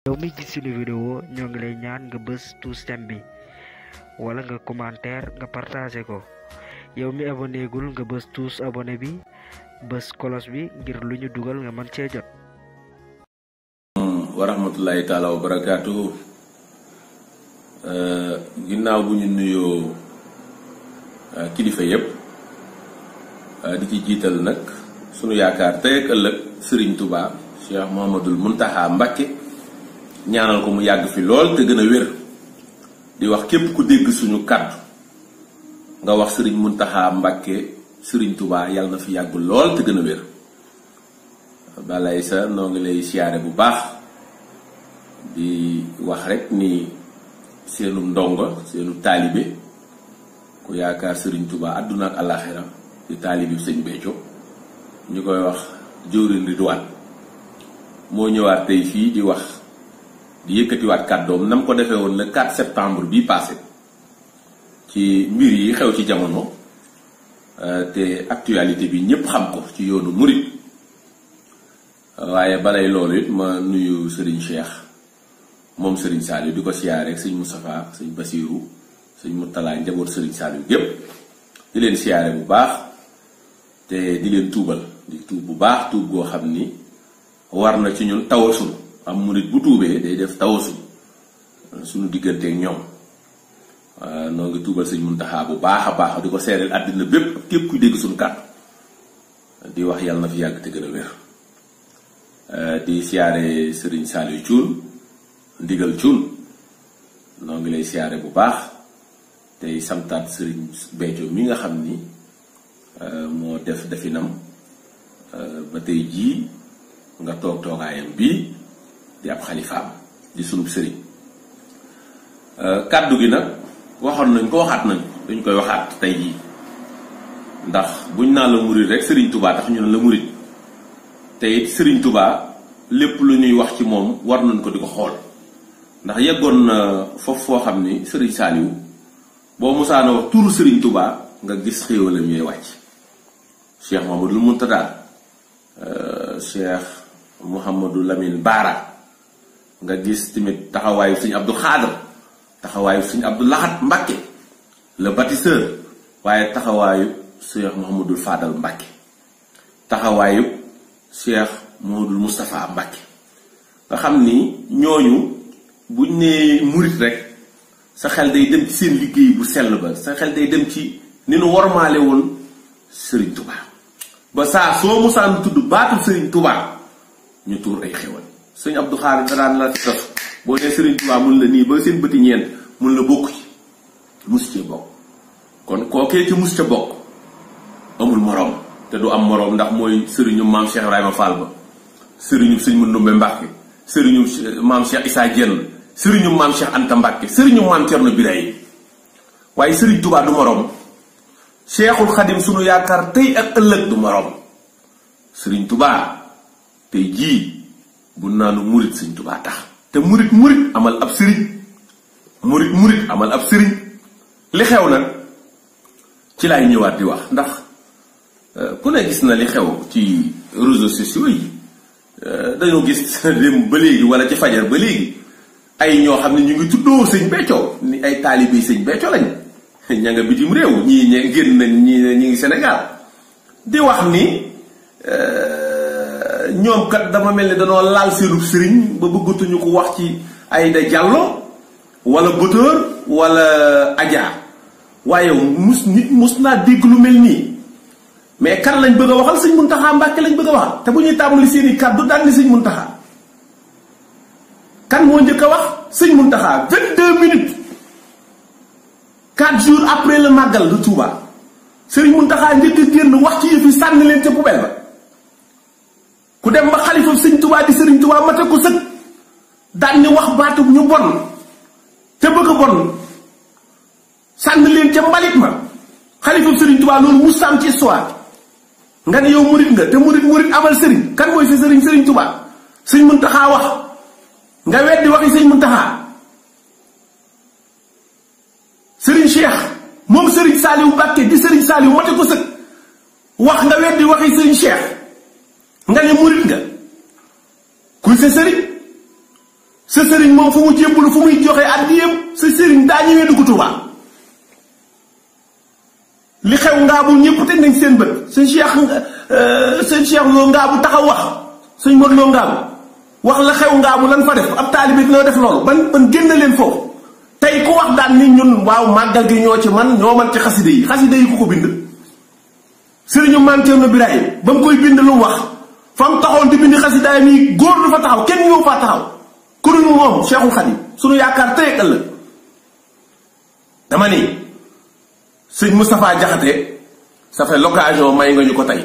yow mi gis suñu vidéo ñoo ngi lay ñaan nga bës tous thème bi wala nga commentaire nga partager ko yow mi abonné gul nga bës tous abonné bi bës kolos bi ngir luñu dugal nga mën cee jot. wa rahmatullahi taala wa barakatuh. Ginnaaw bu ñu nuyoo kilifa yépp di ci jiital nag sunu yaakaar tey ak ëllëg Serigne Touba Cheikh Mouhamadoul Mountakha Mbacké ñaanal ko mu yàgg fi lool te gën a wér di wax képp ku dégg suñu kàddu nga wax Serigne Mountakha Mbacké Serigne Touba yàlla na fi yàgg lool te gën a wér. balay sa noo ngi lay siyaare bu baax di wax rek ni seenu ndongo seenu taalibe ku yaakaar Serigne Touba àdduna ak àllaaxira di taalibe Sëñ Béthio ñu koy wax jëwriñ Ridwaan moo ñëwaat tey fii di wax di yëkkatiwaat kàddoom nam ko defee woon le 4 septembre bii passé ci mbir yi xew ci jamono te actualité bi ñëpp xam ko ci yoonu murit waaye balay loolu it ma nuyu Serigne Cheikh moom Serigne Saliou di ko siyaare ak sëñ Moustapha sëñ Basirou sëñ Moutala njaboot Serigne Saliou gépp di leen siyaare bu baax te di leen tuubal di tuub bu baax tuub goo xam ni war na ci ñun tawasul am murit bu tuubee day def tawasul suñu digganteeg ñoom noo ngi tuubal sëñ Mountakha bu baax a baax di ko seereel àddina bépp képp kuy dégg suñu kàddu di wax yàlla na fi yàgg te gën a wér. di siyaare Serigne Saliou Thioune ndigal Thioune noo ngi lay siyaare bu baax tey samtaat Serigne Béthio mi nga xam ni moo def definam ba tey jii nga toog toogaayam bii di ab xalifaam di sunub sëriñ kàddu gi nag waxoon nañ ko waxaat nañ dañ koy waxaat tey jii ndax buñ naa la murit rek Serigne Touba tax ñu ne la murit te it Serigne Touba lépp lu ñuy wax ci moom war nañ ko di ko xool ndax yeggoon na foofu foo xam ni Serigne Saliou boo musaana wax turu Serigne Touba nga gis xéewalam yooy wàcc Cheikh Mouhamadoul Mountakha Cheikh Mouhamadou Lamine Bara nga gis tamit taxawaayu Sëñ Abdou Khadre taxawaayu Sëñ Abdou Lahad Mbacké le bâtisseur waaye taxawaayu Cheikh Mouhamadoul Fadal Mbacké taxawaayu Cheikh Mouhamadoul Moustapha Mbacké nga xam ni ñooñu buñ nee murit rek sa xel day dem ci seen liggéey bu sell ba sa xel day dem ci ni nu wormaale woon Serigne Touba ba saa soo musaan tudd baatu Serigne Touba ñu tuur ay xewal sëñ Abdou Khadre daraan la ci def boo nee Serigne Touba mun la nii ba seen bëti ñeent mun la bokk ci mus cee bokk kon kookee ci mus ca bokk amul moroom te du am moroom ndax mooy sëriñu maam Cheikh Ibrahima Fall ba sëriñu sëñ Mandumbe Mbàkke sëriñu maam Cheikh Issa Diène sëriñu maam Cheikh Anta Mbàkke sëriñu maam Cerno Birahim waaye Serigne Touba du moroom Cheikhul Khadim sunu yaakaar tey ak ëllëg du moroom Serigne Touba tey jii bu naanu murit Serigne Touba tax te murit amal ab sëriñ murit amal ab sëriñ li xew nag ci laay ñëwaat di wax ndax ku ne gis na li xew ci réseaux sociaux yi dañoo gis dem ba léegi wala ci fajar ba léegi ay ñoo xam ne ñu ngi tuddoo Sëñ Béthio ni ay taalibe Sëñ Béthio lañ ña nga bitim réew ñii ña génn nañ ñi ngi Sénégal di wax ni ñoom kat dama mel ni dañoo laal seenub sëriñ ba bëggatuñu ko wax ci Aïda Diallo wala Botor wala Adja waaye nit mus naa dégg lu mel nii mais kan lañ bëgg a waxal Sëñ Mountakha Mbacké lañ bëgg a waxal te bu ñuy tàmbali seeni kàddu daan ni Sëñ Mountakha kan moo njëkk a wax Sëñ Mountakha 22 minutes 4 jours après le màggal de Touba Sëriñ Mountakha njëkk a génn wax ci yëf yi sànni leen ca poubelle ba ku dem ba xalifa Sëñ Touba di Sëriñ Touba mate ko sëg daan ni wax baatu ñu bon te bëgg a bon sànni leen ca mbalit ma xalifa Sëriñ Touba loolu mu sam ci histoire nga ne yow murit nga te murit amal sëriñ kan mooy sa sëriñ Sëriñ Touba Sëñ Mountakha wax nga weddi waxi Sëñ Mountakha Sëriñ Cheikh moom Sëriñ Saliou Mbacké di Sëriñ Saliou mate ko sëg wax nga weddi waxi Sëriñ Cheikh nga ne murit nga kuy sa sëriñ sa sëriñ moom fu mu jébbalu fu muy joxe addiyam sa sëriñ daa ñëwee dugg Tuubaa li xew Ngaabu ñëpp teg nañ seen bët sëñ Cheikh Lo Ngaabu taxaw wax sëñ Modou Lo Ngaabu wax la xew Ngaabu lan fa def ab taalibe dina def loolu ban génn leen foofu tey ku wax daan ni ñun waaw màggal gi ñoo ci man ci xaside yi ku ko bind sëriñu Maam Cerno Birahim ba mu koy bind lu mu wax fa mu taxoon di bind xasidaay mi góor du fa taxaw kenn ñëw faa taxaw ku dul moom Cheikhul Khadim sunu yaakaar tey ëllëg dama ni sëñ Moustapha Diakhaté ça fait l'occasion may nga ñu ko tey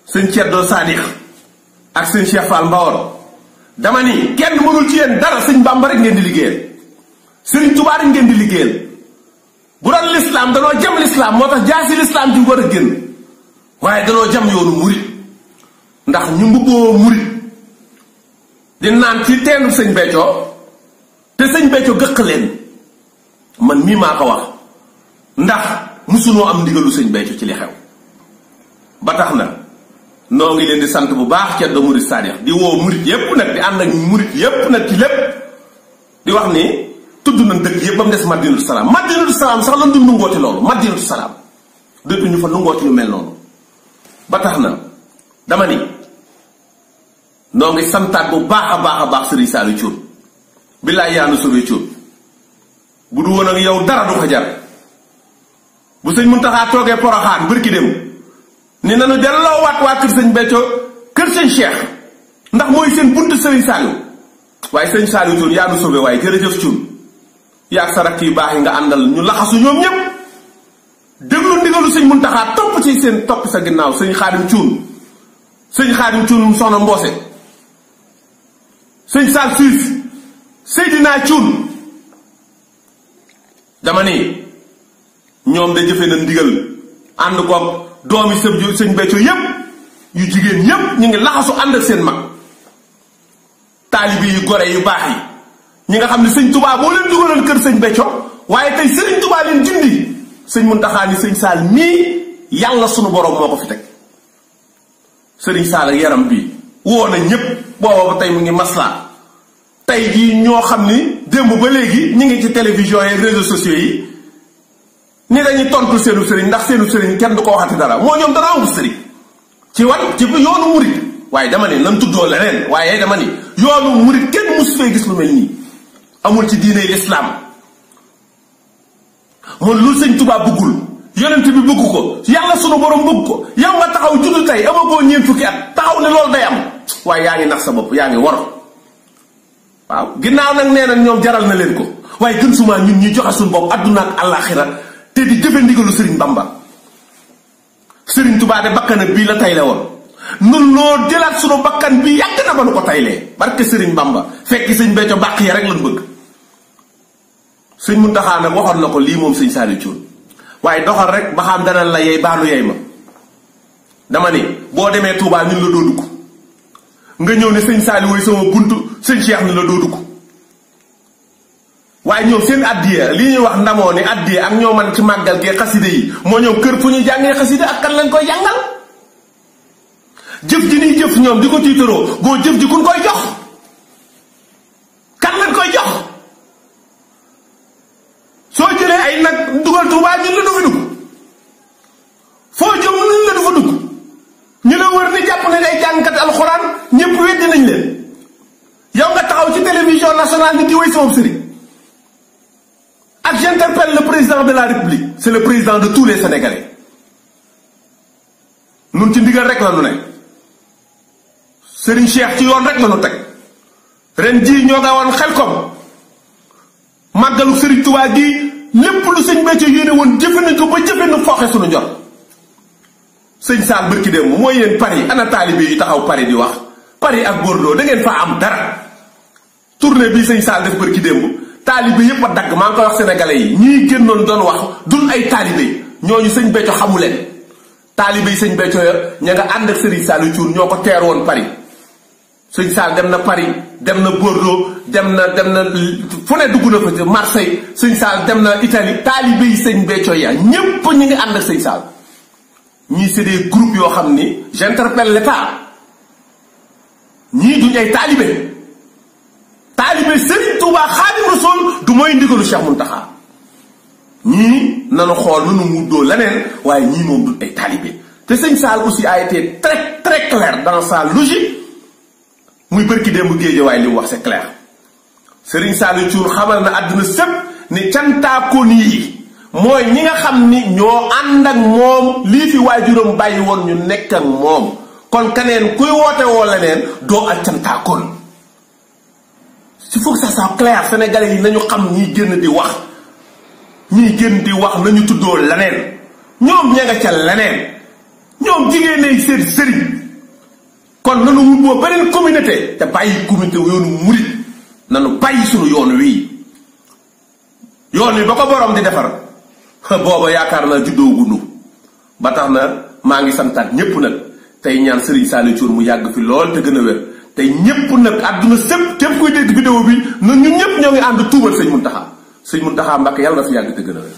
sëñ Ceddo Sadikh ak sëñ Cheikh Fall Mbawor dama ni kenn mënul ci yéen dara sëñ Bamba rek ngeen di liggéeyal sëriñ Tuubaa rek ngeen di liggéeyal bu doon l'islam danoo jam l'islam moo tax jaasi l'islam ji war a génn waaye danoo jam yoonu murit ndax ñu mbubboo murit di naan ci teenu sëñ Béthio te sëñ Béthio gëq leen man mii maa ko wax ndax musunoo am ndigalu sëñ Béthio ci li xew ba tax na noo ngi leen di sant bu baax Ceddo Murid Sadikh di woo murit yépp nag di ànd ak murit yépp nag ci lépp di wax ni tudd nañ dëkk yépp ba mu des Madinatu Salaam Madinatu Salaam sax lan du nungooti loolu Madinatu Salaam dëkk ñu fa nungooti lu mel noonu ba tax na dama ni noo ngi santaat bu baax a baax Serigne Saliou Thioune billaay yaa nu sauvé Thioune bu du woon ak yow dara du ko jar bu sëñ Muntaxa toogee Poroxaan bërki dem ni nanu delloo waa kër sëñ Béthio kër sëñ Cheikh ndax mooy seen buntu Serigne Saliou waaye sëñ Saliou Thioune yaa nu sauvé waaye jërëjëf Thioune yaa ak sa rakk yu baax yi nga àndal ñu laxasu ñoom ñépp déglu ndigalu sëñ Muntaxa topp ci seen topp sa ginnaaw sëñ Xaadim Thioune soxna Mboose sëñ Sall Siis Seydina Thioune dama ni ñoom da jëfe na ndigal ànd koog doomi sëñ Béthio yépp yu jigéen yépp ñu ngi laxasu ànd ak seen mag taalibi yu gore yu baax yi ñi nga xam ne sëñ Touba boo leen dugaloon kër sëñ Béthio waaye tey sëriñ Touba leen gindi sëñ Muntaxa ni sëñ Sall mii yàlla sunu borom moo ko fi teg sëriñ Sall ak yaram bi woo na ñépp booba ba tey mu ngi maslaa tey jii ñoo xam ni démb ba léegi ñu ngi ci télévision yi réseaux sociaux yi ni dañuy tontu seenu sëriñ ndax seenu sëriñ kenn du ko waxati dara moo ñoom dana amul sëriñ ci yoonu murit waaye dama ni nan tuddoo leneen waaye dama ni yoonu murit kenn mus fee gis lu mel nii amul ci diine l'islam moom lu sëñ Tuubaa bëggul yonent bi bëgg ko yàlla sunu borom bëgg ko yow nga taxaw juddu tey amagoo ñeent fukki at taxaw ne loolu day am waaye yaa ngi nax sa bopp yaa ngi war waaw ginnaaw nag nee na ñoom jaral na leen ko waaye gën suma ñun ñuy joxe suñu bopp adduna ak àllaaxira te di jëfe ndigalu Serigne Bamba Serigne Touba de bakkan bii la tayle woon nun loo jëlaat sunu bakkan bi yàgg na ba nu ko taylee barke Serigne Bamba fekki sëñ Béthio bàq ya rek lañ bëgg sëñ Muntaxa nag waxoon na ko lii moom sëñ Saliou Thioune waaye doxal rek ba xam dana la yey baalu yey ma dama ni boo demee Touba ñun la doo dugg nga ñëw ne sëñ Saliou woy sama buntu sëñ Cheikh ni la doo dugg waaye ñoom seen addiya li ñuy wax ndamoo ni addiya ak ñoo man ci màggal gee xaside yi moo ñoom kër fu ñuy jàngee xaside ak kan lañ koy jàngal jëf ji niy jëf ñoom di ko tiitaroo boo jëf ji kun koy jox kan lañ koy jox soo jëlee ay nag dugal Tuubaa ñun la du fi dugg foo jëm ñun la du fa dugg ñu la wër ni jàpp ne ay jàngkat alxuraan ñëpp weddi nañ leen yow nga taxaw ci télévision nationale ni di way sama sëriñ ak j'interpelle le président de la République c'est le président de tous les Sénégalais nun ci ndigal rek la nu ne Serigne Cheikh ci yoon rek la nu teg ren jii ñoo nga woon Xelkom màggalu Serigne Touba gi lépp lu sëñ Béthio yéene woon jëfe nañ ko ba jëfe na fooxe suñu njor sëñ Sall bërki dem mooy yéen Paris ana taalibe yi taxaw Paris di wax Paris ak Bordeaux da ngeen fa am dara tournée bii sëñ Sall def bërki démb taalibe yépp a dagg maa ngi koy wax sénégalais yi ñii génnoon doon wax dul ay taalibe ñooñu sëñ Béthio xamu leen taalibe yi sëñ Béthio ya ña nga ànd ak Serigne Saliou Thioune ñoo ko teer woon Paris sëñ Sall dem na Paris dem na Bordeaux dem na fu ne dugg na fa Marseille sëñ Sall dem na Italie taalibe yi sëñ Béthio ya ñépp ñu ngi ànd ak sëñ Sall ñii c'est des groupes yoo xam ni j'interpelle l'État ñii duñ ay taalibe taalibe Serigne Touba Xaadimu Rasuul du mooy ndigalu Cheikh Mountakha ñii nanu xool nanu muddoo leneen waaye ñii moom du ay taalibe te sëñ Saal aussi a été très très clair dans sa logique muy bërki démb géeje waaye li mu wax c'est clair Serigne Saliou Thioune xamal na àdduna sépp ni cantaakoon yi mooy ñi nga xam ni ñoo ànd ak moom lii fi waajuram bàyyi woon ñu nekk ak moom kon keneen kuy woote woo leneen doo ak cantaakoon il faut que ça soit clair sénégalais yi nañu xam ñiy génn di wax nañu tuddoo leneen ñoom ña nga ca leneen ñoom jigéen ñi seen sëriñ kon nanu wut boo beneen communauté te bàyyi communauté yoonu murit nanu bàyyi sunu yoon wi ba ko borom di defar booba yaakaar naa juddoo gunu ba tax na maa ngi santaat ñépp nag tey ñaan Serigne Saliou Thioune mu yàgg fi lool te gën a wér tey ñépp nag àdduna sépp képp koy dégg vidéo bi na ñun ñépp ñoo ngi ànd tuubal sëñ Mountakha Mbacké yàlla na fi yàgg te gën a wér